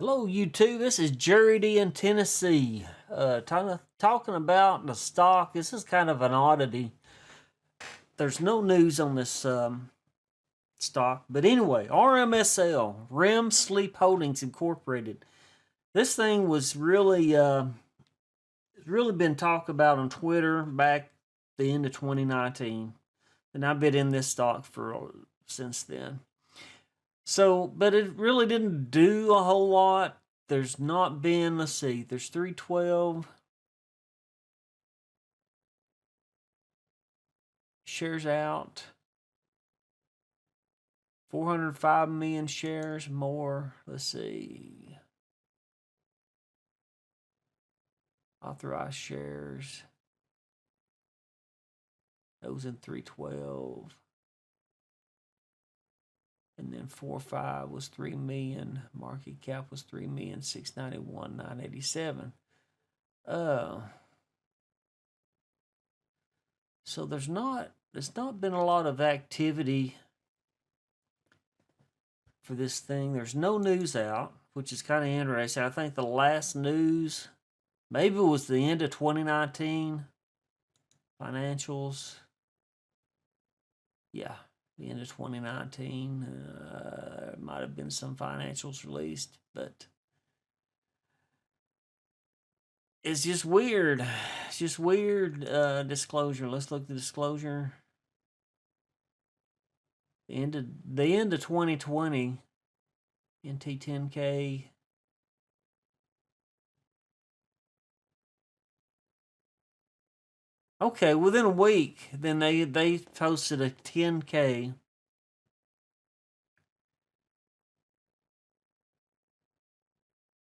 Hello, YouTube. This is Jerry D in Tennessee. Talking about the stock. This is kind of an oddity. There's no news on this stock, but anyway, RMSL, REM Sleep Holdings Incorporated. This thing was really been talked about on Twitter back the end of 2019, and I've been in this stock for since then. So, but it really didn't do a whole lot. There's not been, let's see, there's 312 shares out, 405 million shares more. Let's see, authorized shares, those in 312. And then 45 was 3 million. Market cap was 3,691,987. So there's not been a lot of activity for this thing. There's no news out, which is kind of interesting. I think the last news maybe it was the end of 2019 financials. Yeah, the end of 2019. Might have been some financials released, but it's just weird. It's just weird disclosure. Let's look at the disclosure. The end of 2020, NT10K. Okay, within a week, then they posted a 10K.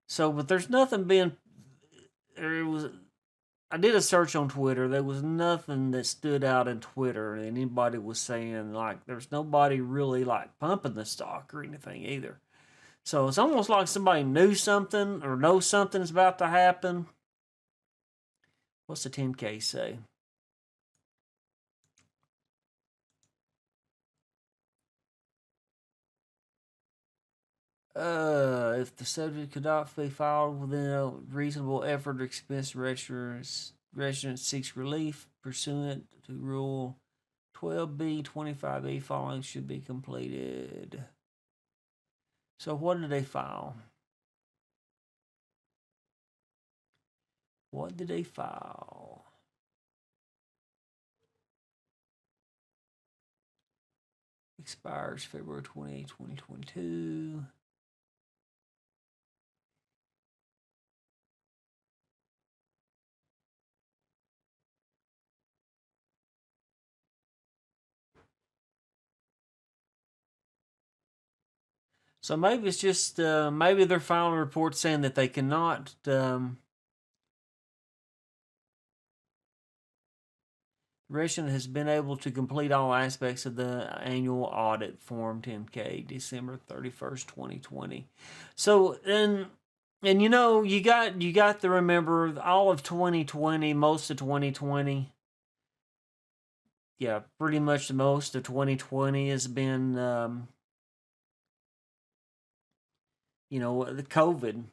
So, but there's nothing being. I did a search on Twitter. There was nothing that stood out in Twitter, and anybody was saying like there's nobody really like pumping the stock or anything either. So it's almost like somebody knew something or knows something is about to happen. What's the 10K say? If the subject could not be filed within a reasonable effort or expense, resident seeks relief pursuant to Rule 12B, 25E following should be completed. So what did they file? What did they file? Expires February 28, 2022. So maybe it's just, maybe they're filing a report saying that they cannot, Resident has been able to complete all aspects of the annual audit Form 10K, December 31st, 2020. So, and you know, you got to remember all of 2020, most of 2020. Yeah, pretty much the most of 2020 has been, you know, the COVID,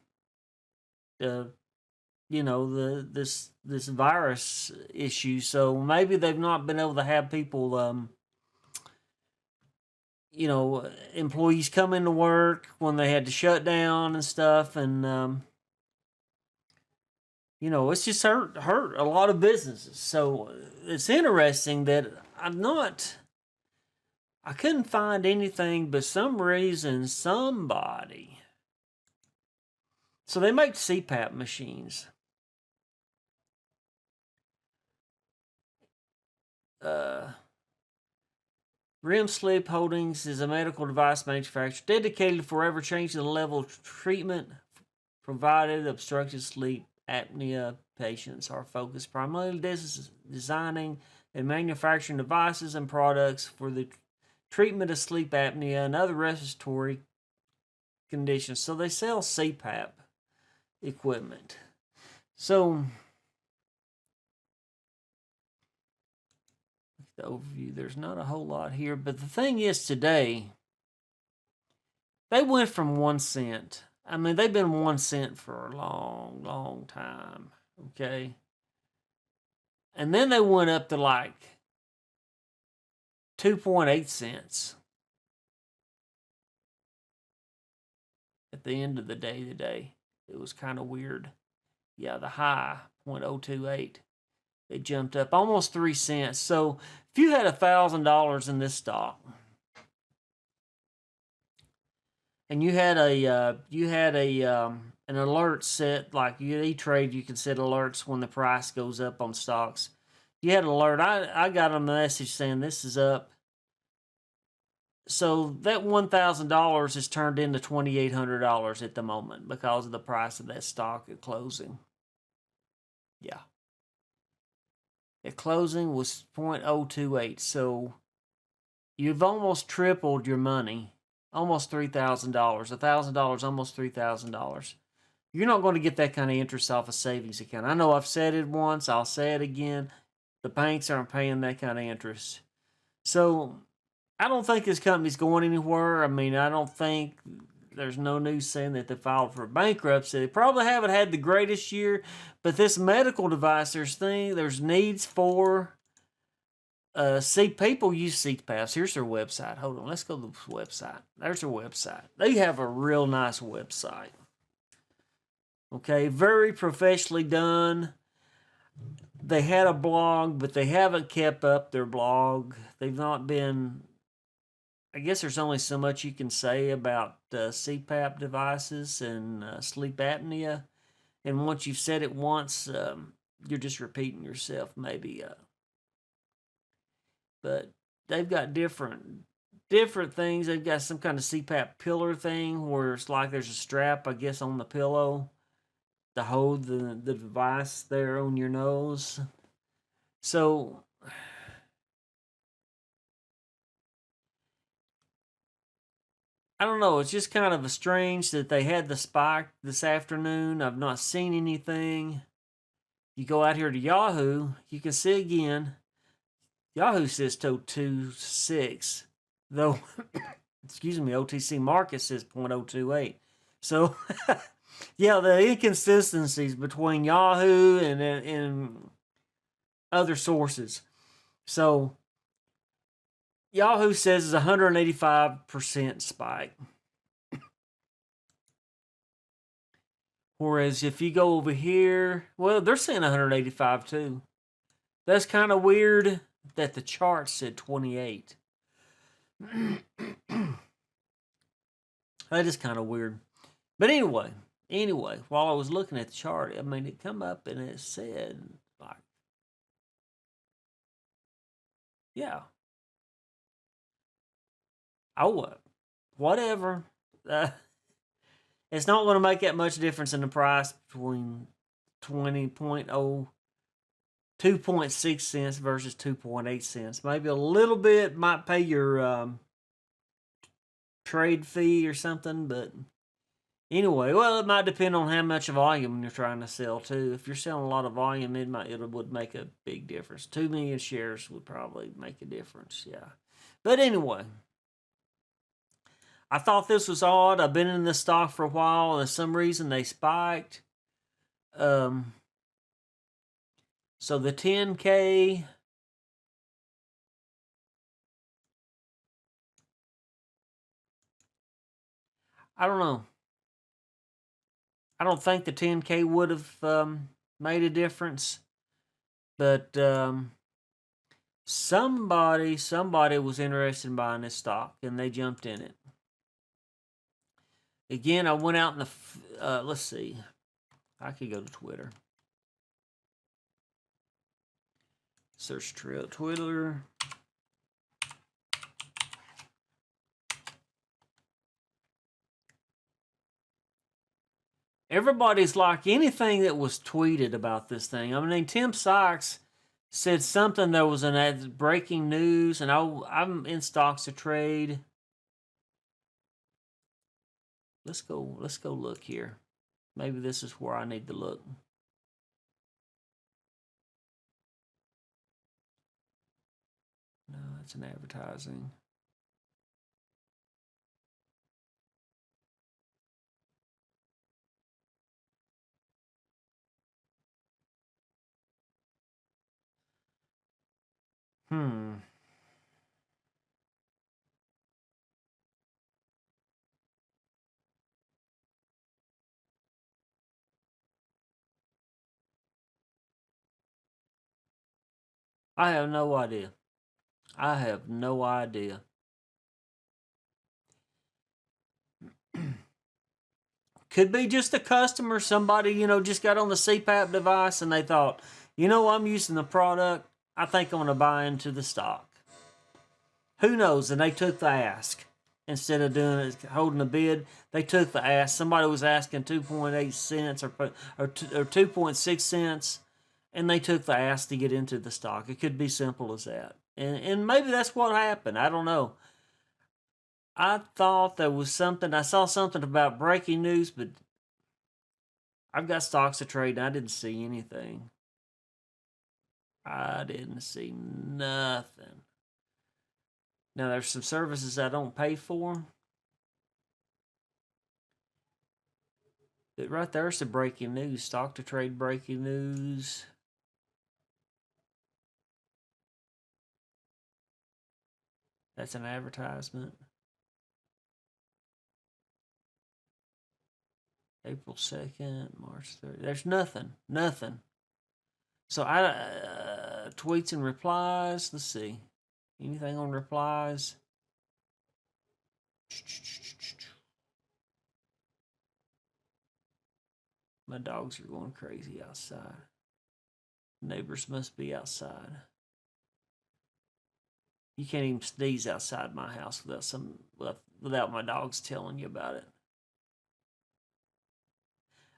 you know, this virus issue. So maybe they've not been able to have people, you know, employees come into work when they had to shut down and stuff, and you know, it's just hurt a lot of businesses. So it's interesting that I couldn't find anything, but some reason somebody. So they make CPAP machines. REM Sleep Holdings is a medical device manufacturer dedicated to forever changing the level of treatment provided obstructive sleep apnea patients. Are focused primarily designing and manufacturing devices and products for the treatment of sleep apnea and other respiratory conditions. So they sell CPAP equipment. So the overview, there's not a whole lot here, but the thing is today they went from 1 cent I mean, they've been 1 cent for a long, long time. Okay. And then they went up to like 2.8 cents at the end of the day today. It was kind of weird. Yeah, the high, 0.028. It jumped up almost 3 cents. So if you had $1,000 in this stock, and you had a an alert set, like E-Trade, you can set alerts when the price goes up on stocks. You had an alert. I got a message saying this is up. So that $1,000 is turned into $2,800 at the moment because of the price of that stock at closing. Yeah. At closing was 0.028. So you've almost tripled your money. Almost $3,000. $1,000, almost $3,000. You're not going to get that kind of interest off a savings account. I know I've said it once. I'll say it again. The banks aren't paying that kind of interest. So I don't think this company's going anywhere. I mean, I don't think there's no news saying that they filed for bankruptcy. They probably haven't had the greatest year, but this medical device, there's needs for. See, people use CPAPs. Here's their website. Hold on, let's go to the website. There's their website. They have a real nice website. Okay, very professionally done. They had a blog, but they haven't kept up their blog. They've not been. I guess there's only so much you can say about CPAP devices and sleep apnea. And once you've said it once, you're just repeating yourself, maybe. But they've got different things. They've got some kind of CPAP pillar thing where it's like there's a strap, I guess, on the pillow to hold the device there on your nose. So I don't know. It's just kind of strange that they had the spike this afternoon. I've not seen anything. You go out here to Yahoo, you can see again. Yahoo says 0.26, though. Excuse me, OTC market says 0.028. So, yeah, the inconsistencies between Yahoo and other sources. So, Yahoo says it's 185% spike. Whereas if you go over here, well, they're saying 185 too. That's kind of weird that the chart said 28. That is kind of weird. But anyway, while I was looking at the chart, I mean, it come up and it said, like, yeah. Oh, whatever. It's not going to make that much difference in the price between 2.6 cents versus 2.8 cents. Maybe a little bit might pay your trade fee or something, but anyway, well, it might depend on how much volume you're trying to sell too. If you're selling a lot of volume, it would make a big difference. 2 million shares would probably make a difference, yeah. But anyway, I thought this was odd. I've been in this stock for a while, and for some reason they spiked. So the 10K. I don't know. I don't think the 10K would have made a difference, but somebody was interested in buying this stock, and they jumped in it. Again, I went out in the let's see. I could go to Twitter. Search Twitter. Everybody's like anything that was tweeted about this thing. I mean, Tim Sykes said something. There was an breaking news, and I'm in stocks to trade. Let's go look here. Maybe this is where I need to look. No, that's an advertising. Hmm. I have no idea. I have no idea. Could be just a customer, somebody, just got on the CPAP device and they thought, I'm using the product. I think I'm going to buy into the stock. Who knows? And they took the ask. Instead of doing it, holding a bid, they took the ask. Somebody was asking 2.8 cents or 2.6 cents, and they took the ask to get into the stock. It could be simple as that. And maybe that's what happened. I don't know. I thought there was something. I saw something about breaking news, but I've got stocks to trade, and I didn't see anything. I didn't see nothing. Now, there's some services I don't pay for. But right there's the breaking news. Stock to trade breaking news. That's an advertisement. April 2nd, March 3rd. There's nothing. Nothing. So tweets and replies. Let's see. Anything on replies? My dogs are going crazy outside. Neighbors must be outside. You can't even sneeze outside my house without my dogs telling you about it.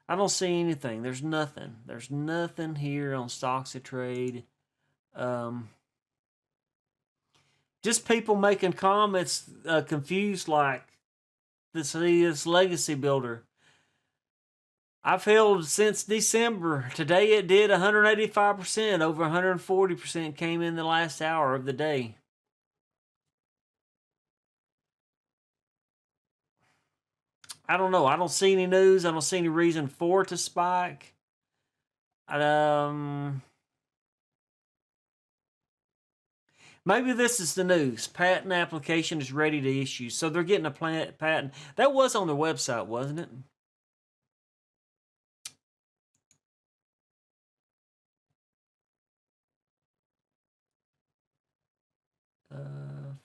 I don't see anything. There's nothing. There's nothing here on stocks to trade. Just people making comments confused like this legacy builder. I've held since December. Today it did 185%. Over 140% came in the last hour of the day. I don't know. I don't see any news. I don't see any reason for it to spike. Maybe this is the news. Patent application is ready to issue. So they're getting a patent. That was on their website, wasn't it?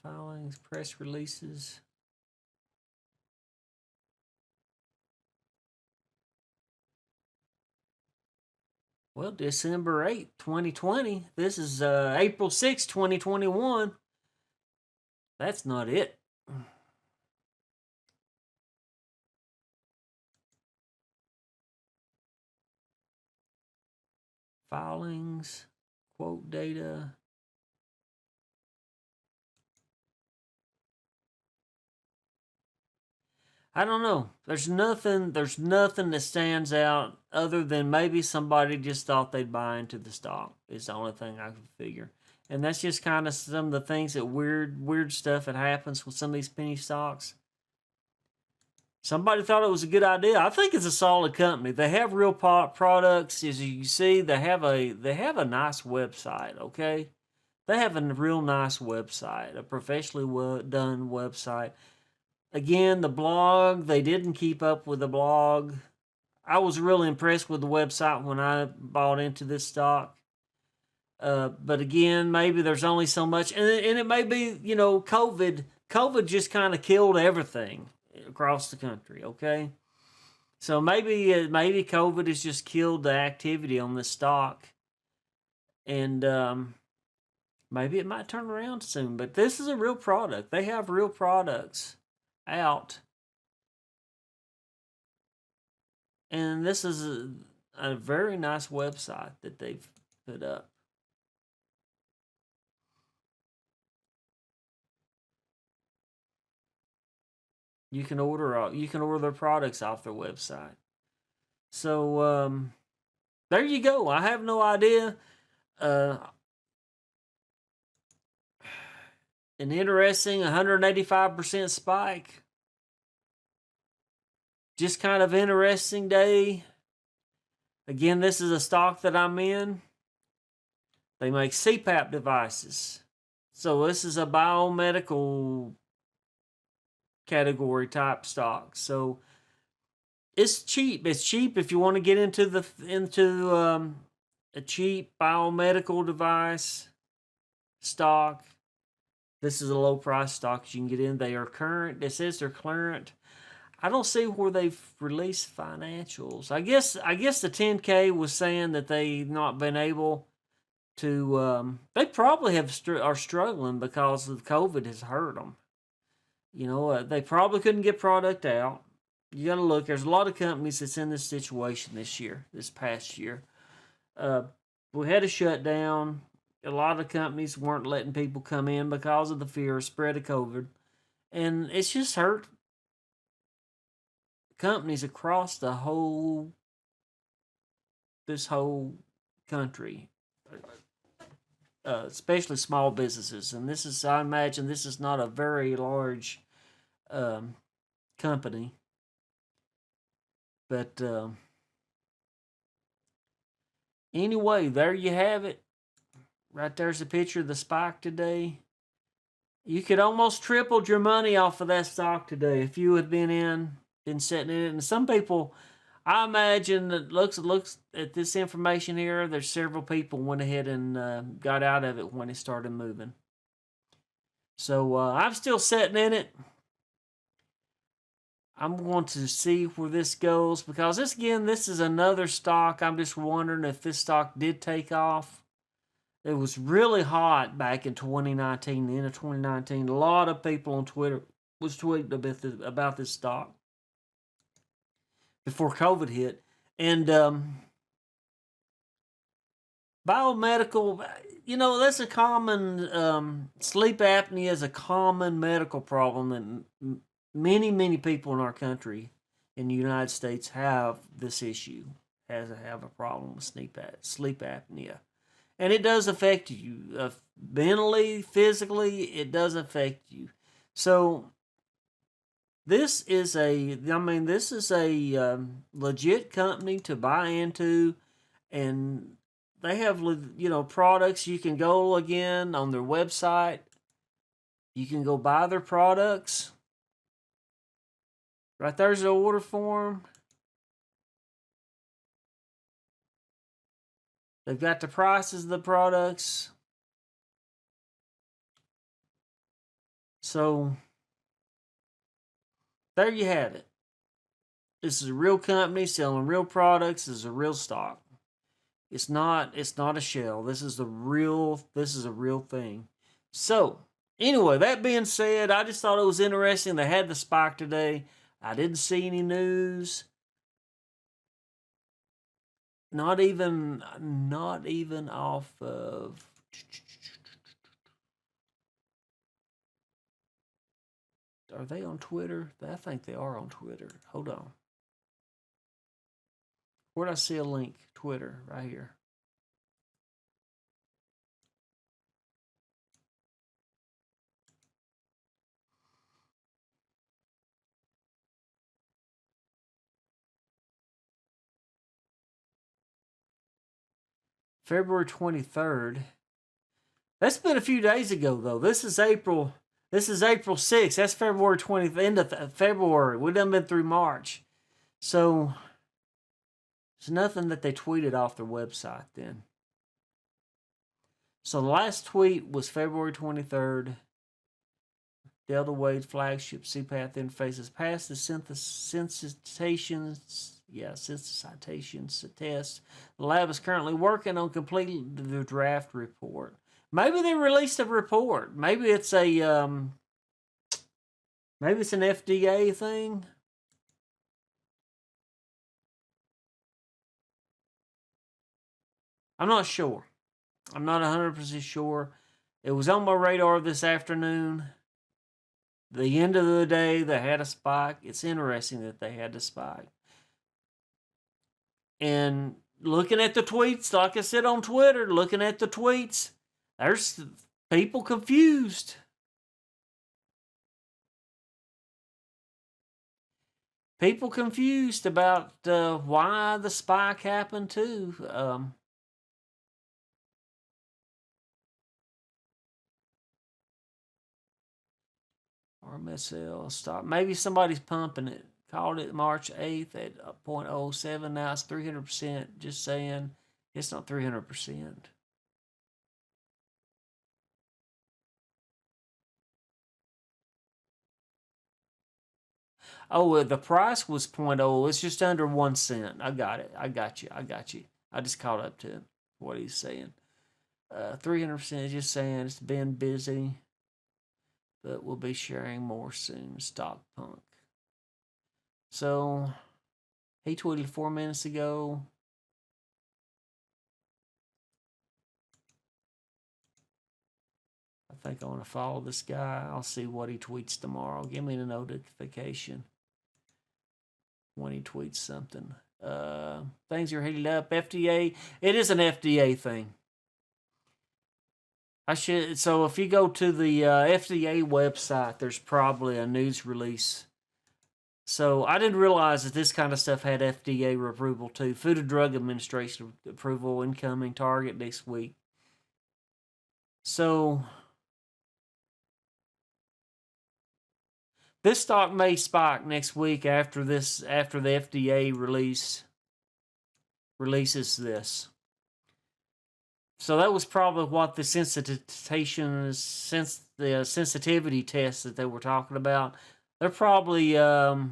Filings, press releases. Well, December 8th, 2020. This is April 6th, 2021. That's not it. Filings, quote data. I don't know. There's nothing that stands out other than maybe somebody just thought they'd buy into the stock. Is the only thing I can figure. And that's just kind of some of the things that weird stuff that happens with some of these penny stocks. Somebody thought it was a good idea. I think it's a solid company. They have real products. As you see, they have a nice website. Okay, they have a real nice website, a professionally done website. Again, the blog, they didn't keep up with the blog. I was really impressed with the website when I bought into this stock. But again, maybe there's only so much, and it may be, COVID. COVID just kind of killed everything across the country. Okay, so maybe COVID has just killed the activity on this stock, and maybe it might turn around soon. But this is a real product. They have real products out, and this is a very nice website that they've put up. You can order their products off their website. So there you go. I have no idea. An interesting 185% spike. Just kind of interesting day. Again, this is a stock that I'm in. They make CPAP devices. So this is a biomedical category type stock. So it's cheap. It's cheap if you want to get into a cheap biomedical device stock. This is a low price stock you can get in. They are current. It says they're current. I don't see where they've released financials. I guess the 10K was saying that they've not been able to. They probably are struggling because of COVID has hurt them. You know, they probably couldn't get product out. You got to look. There's a lot of companies that's in this situation this past year. Uh, we had a shutdown. A lot of companies weren't letting people come in because of the fear of spread of COVID, and it's just hurt companies across this whole country, especially small businesses. And I imagine this is not a very large company, but anyway, there you have it. Right there's a picture of the Spike today. You could almost tripled your money off of that stock today if you had been sitting in it. And some people, I imagine that looks at this information here, there's several people went ahead and got out of it when it started moving. So I'm still sitting in it. I'm going to see where this goes because this is another stock. I'm just wondering if this stock did take off. It was really hot back in 2019, the end of 2019. A lot of people on Twitter was tweeting about this stock before COVID hit. And biomedical, that's a common, sleep apnea is a common medical problem that many people in our country, in the United States, have this issue, have a problem with sleep apnea. And it does affect you mentally, physically. It does affect you. So this is a legit company to buy into, and they have products. You can go again on their website. You can go buy their products. Right there's the order form. They've got the prices of the products. So there you have it. This is a real company selling real products. This is a real stock. It's not a shell. This is a real thing. So anyway, that being said, I just thought it was interesting. They had the Spike today. I didn't see any news. Not even off of. Are they on Twitter? I think they are on Twitter. Hold on. Where'd I see a link? Twitter, right here. February 23rd. That's been a few days ago, though. This is April 6th. That's February 20th, end of February. We've done been through March. So, it's nothing that they tweeted off their website then. So, the last tweet was February 23rd. Delta Wave flagship CPAP interfaces passed the sensitizations test. The lab is currently working on completing the draft report. Maybe they released a report. Maybe it's an FDA thing. I'm not sure. I'm not 100% sure. It was on my radar this afternoon. The end of the day, they had a Spike. It's interesting that they had the Spike. And looking at the tweets, like I said on Twitter, looking at the tweets, there's people confused. People confused about why the Spike happened too. RMSL stock. Maybe somebody's pumping it. Called it March 8th at 0.07. Now it's 300%. Just saying, it's not 300%. Oh, the price was 0.0. It's just under 1 cent. I got it. I got you. I just caught up to what he's saying. 300%, just saying it's been busy, but we'll be sharing more soon. Stock Punk. So he tweeted 4 minutes ago. I think I want to follow this guy. I'll see what he tweets tomorrow. Give me the notification when he tweets something. Things are heating up. FDA. It is an FDA thing. So if you go to the FDA website, there's probably a news release. So I didn't realize that this kind of stuff had FDA approval too. Food and Drug Administration approval incoming, target next week. So this stock may spike next week after the FDA releases this. So that was probably what the sensitivity test that they were talking about. They're probably so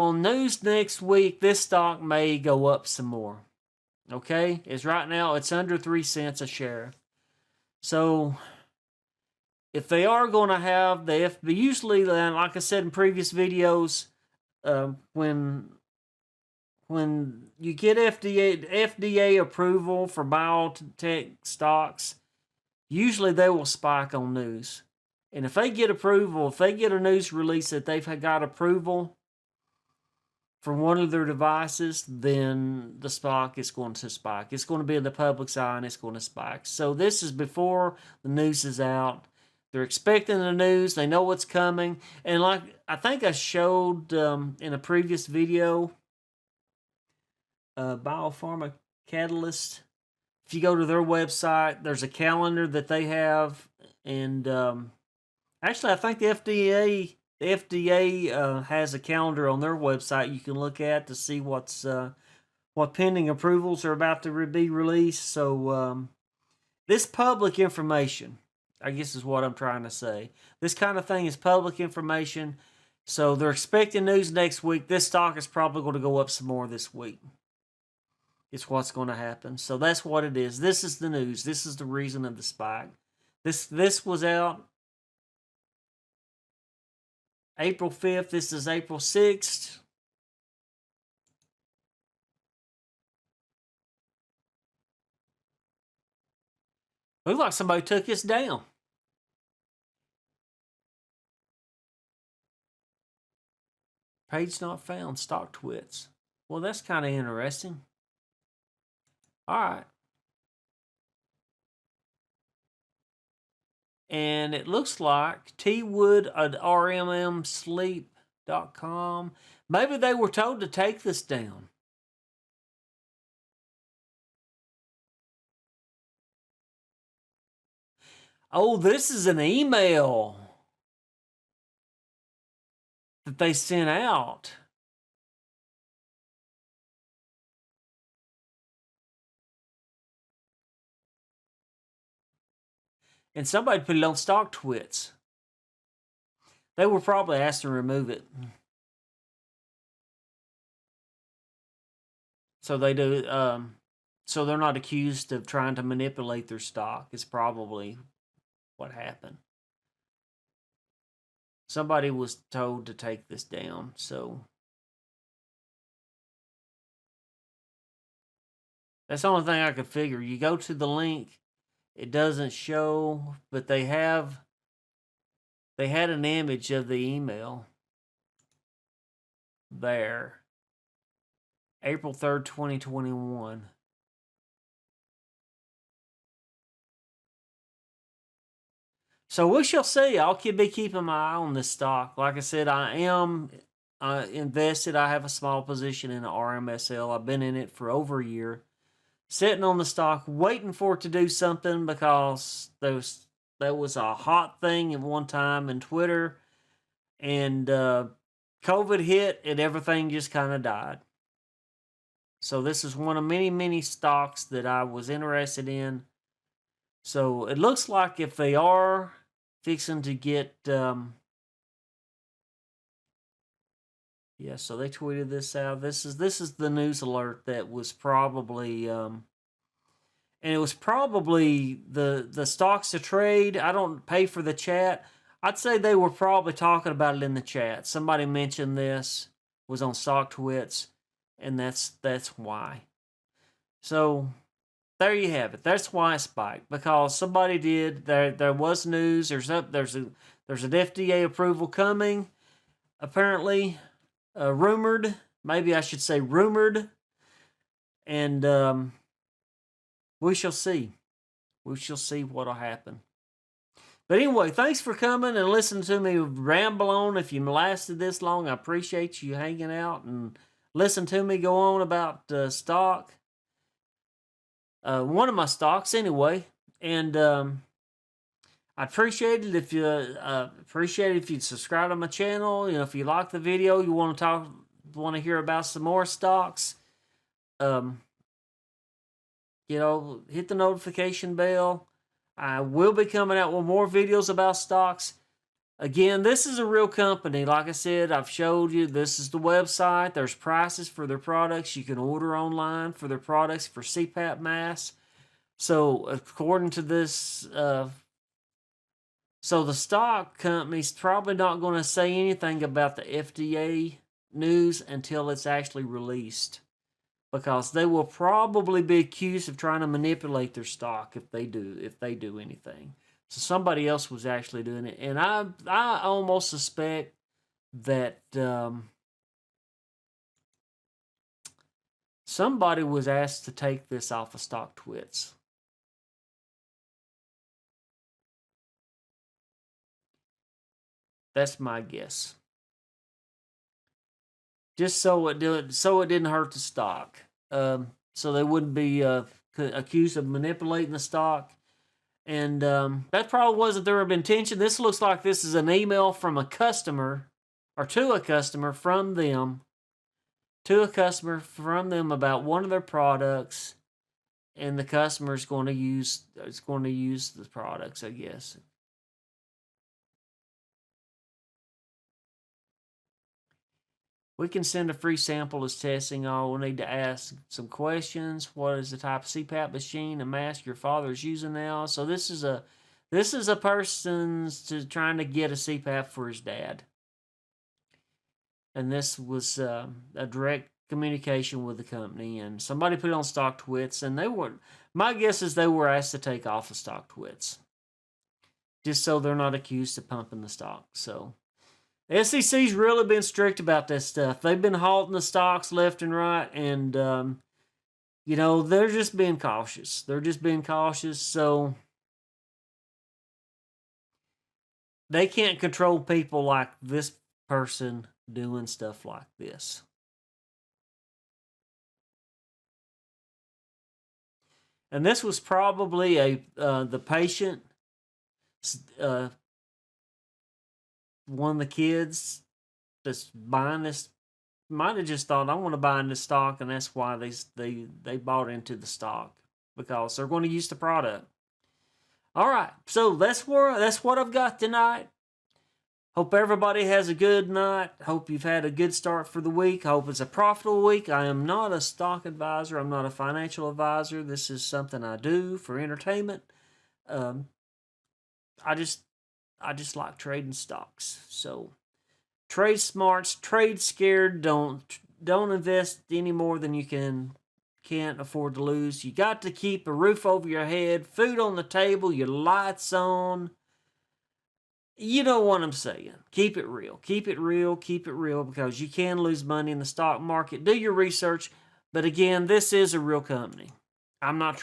on news next week, this stock may go up some more. Okay, right now it's under 3 cents a share. So if they are going to have usually, like I said in previous videos, when you get FDA approval for biotech stocks, usually they will spike on news. And if they get approval, if they get a news release that they've got approval for one of their devices, then the stock is going to spike. It's going to be in the public's eye and it's going to spike. So this is before the news is out. They're expecting the news. They know what's coming. And like I think I showed in a previous video, Biopharma Catalyst. If you go to their website, there's a calendar that they have. And actually, I think the FDA has a calendar on their website you can look at to see what pending approvals are about to be released. So this public information, I guess is what I'm trying to say. This kind of thing is public information. So they're expecting news next week. This stock is probably going to go up some more this week. It's what's going to happen. So that's what it is. This is the news. This is the reason of the spike. This was out April 5th. This is April 6th. Looks like somebody took this down. Page not found. Stock twits. Well, that's kind of interesting. All right. And it looks like T-Wood at RMMSleep.com. Maybe they were told to take this down. Oh, this is an email that they sent out. And somebody put it on Stock Twits. They were probably asked to remove it. So they do. So they're not accused of trying to manipulate their stock. It's probably what happened. Somebody was told to take this down. So that's the only thing I could figure. You go to the link, it doesn't show, but they had an image of the email there. April 3rd, 2021. So we shall see. I'll be keeping my eye on this stock. Like I said, I am invested. I have a small position in the RMSL. I've been in it for over a year. sitting on the stock, waiting for it to do something because that was a hot thing at one time in Twitter, and COVID hit and everything just kind of died. So this is one of many, many stocks that I was interested in. So it looks like if they are fixing to get, yeah, so they tweeted this out. This is the news alert that was probably, and it was probably the stocks to trade. I don't pay for the chat. I'd say they were probably talking about it in the chat. Somebody mentioned this, was on StockTwits, and that's why. So there you have it. That's why it spiked, because somebody did. There was news. There's an FDA approval coming. Apparently, rumored. Maybe I should say rumored. And we shall see. We shall see what'll happen. But anyway, thanks for coming and listening to me ramble on. If you lasted this long, I appreciate you hanging out and listen to me go on about stock. One of my stocks, anyway. And I appreciate it if you subscribe to my channel. If you like the video, you want to hear about some more stocks. Hit the notification bell. I will be coming out with more videos about stocks. Again, this is a real company. Like I said, I've showed you, this is the website. There's prices for their products. You can order online for their products for CPAP masks. So, according to this, so the stock company's probably not going to say anything about the FDA news until it's actually released, because they will probably be accused of trying to manipulate their stock if they do anything. So somebody else was actually doing it, and I almost suspect that somebody was asked to take this off of StockTwits. That's my guess. Just so it didn't hurt the stock. So they wouldn't be accused of manipulating the stock. And that probably wasn't their intention. This looks like this is an email from a customer, or to a customer from them, about one of their products, and the customer is going to use the products, I guess. We can send a free sample as testing. All we'll need to ask some questions. What is the type of CPAP machine and mask your father is using now? So this is a person's trying to get a CPAP for his dad. And this was a direct communication with the company, and somebody put it on StockTwits, and my guess is they were asked to take off of StockTwits, just so they're not accused of pumping the stock. So the SEC's really been strict about this stuff. They've been halting the stocks left and right, and they're just being cautious. So they can't control people like this person doing stuff like this. And this was probably the patient, one of the kids that's buying this might have just thought, I want to buy in this stock, and that's why they bought into the stock, because they're going to use the product. All right, so that's what I've got tonight. Hope everybody has a good night. Hope you've had a good start for the week. Hope it's a profitable week. I am not a stock advisor. I'm not a financial advisor. This is something I do for entertainment. I just like trading stocks. So trade smarts, trade scared. Don't invest any more than you can't afford to lose. You got to keep a roof over your head, food on the table, your lights on. You know what I'm saying. Keep it real. Keep it real, because you can lose money in the stock market. Do your research. But again, this is a real company. I'm not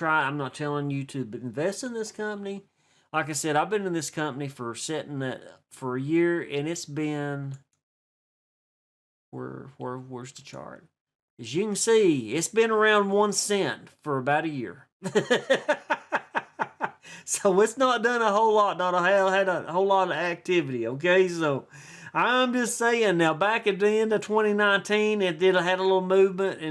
telling you to invest in this company. Like I said, I've been in this company for a year, and it's been, where's the chart? As you can see, it's been around 1 cent for about a year. So it's not done a whole lot, not had a whole lot of activity, okay? So I'm just saying now, back at the end of 2019, it had a little movement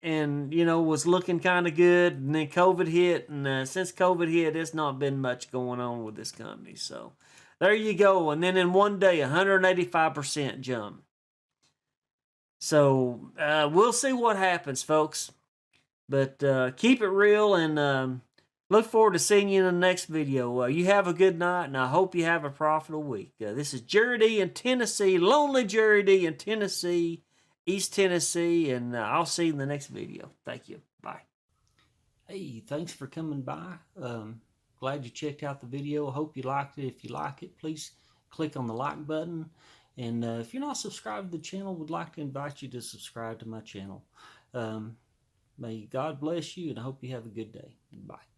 and you know, was looking kind of good, and then COVID hit, and since COVID hit, it's not been much going on with this company. So there you go. And then in one day, 185% jump. So we'll see what happens, folks. But keep it real, and look forward to seeing you in the next video. You have a good night, and I hope you have a profitable week. This is Jerry D in Tennessee, lonely Jerry D in Tennessee, East Tennessee, and I'll see you in the next video. Thank you. Bye. Hey, thanks for coming by. Glad you checked out the video. I hope you liked it. If you like it, please click on the like button. And if you're not subscribed to the channel, would like to invite you to subscribe to my channel. May God bless you, and I hope you have a good day. Bye.